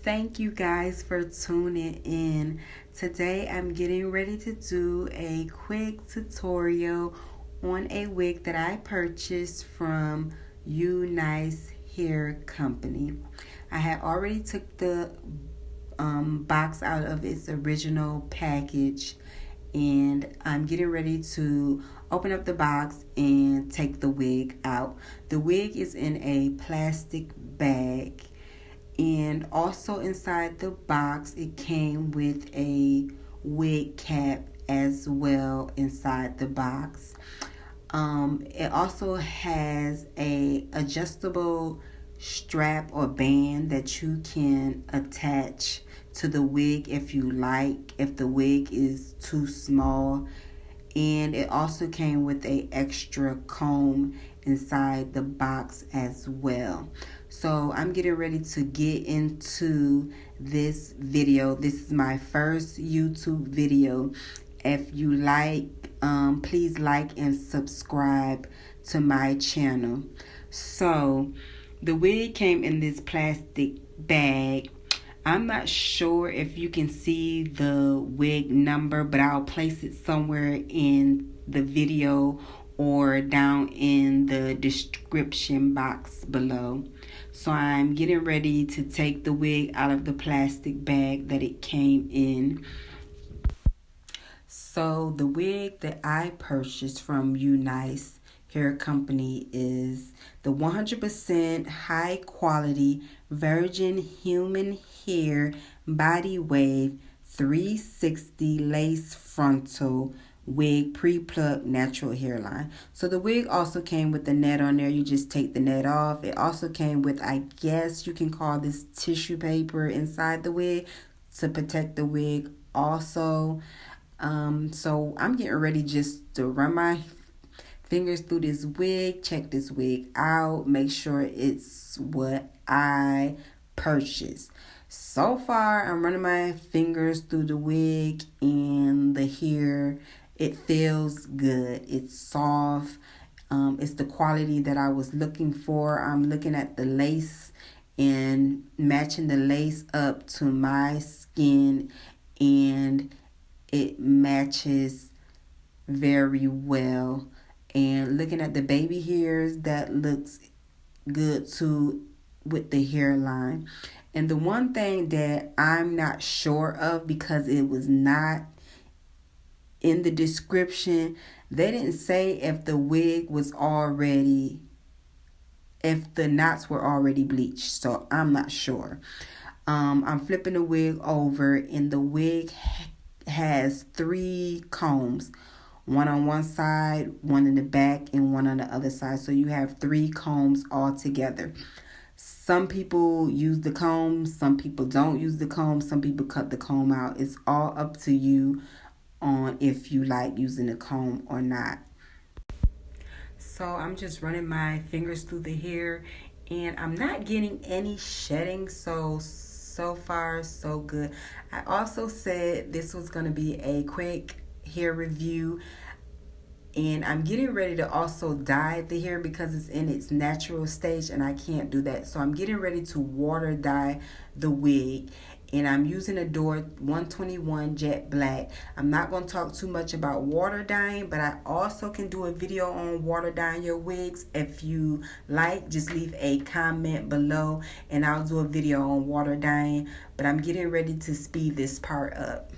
Thank you guys for tuning in. Today I'm getting ready to do a quick tutorial on a wig that I purchased from UNice Hair Company. I had already took the box out of its original package, and I'm getting ready to open up the box and take the wig out. The wig is in a plastic bag, and also inside the box it came with a wig cap as well inside the box. It also has a adjustable strap or band that you can attach to the wig if you like, if the wig is too small. And it also came with a extra comb inside the box as well. So I'm getting ready to get into this video. This is my first YouTube video. If you like, please like and subscribe to my channel. So the wig came in this plastic bag. I'm not sure if you can see the wig number, but I'll place it somewhere in the video or down in the description box below. So I'm getting ready to take the wig out of the plastic bag that it came in. So the wig that I purchased from UNice Hair Company is the 100% high quality virgin human hair body wave 360 lace frontal wig pre-plucked natural hairline. So the wig also came with the net on there. You just take the net off. It also came with, I guess you can call this tissue paper inside the wig to protect the wig also. So I'm getting ready just to run my fingers through this wig, check this wig out, make sure it's what I purchased. So far, I'm running my fingers through the wig and the hair. It feels good. It's soft. It's the quality that I was looking for. I'm looking at the lace and matching the lace up to my skin, and it matches very well. And looking at the baby hairs, that looks good too with the hairline. And the one thing that I'm not sure of, because it was not in the description, they didn't say if the wig was already, if the knots were already bleached. So I'm not sure. I'm flipping the wig over, and the wig has 3 combs. One on one side, one in the back, and one on the other side. So you have 3 combs all together. Some people use the comb, some people don't use the comb, some people cut the comb out. It's all up to you on if you like using the comb or not. So I'm just running my fingers through the hair, and I'm not getting any shedding, so far so good. I also said this was going to be a quick hair review, and I'm getting ready to also dye the hair because it's in its natural stage and I can't do that. So I'm getting ready to water dye the wig, and I'm using a Adore 121 jet black. I'm not going to talk too much about water dyeing, but I also can do a video on water dyeing your wigs. If you like, just leave a comment below and I'll do a video on water dyeing. But I'm getting ready to speed this part up.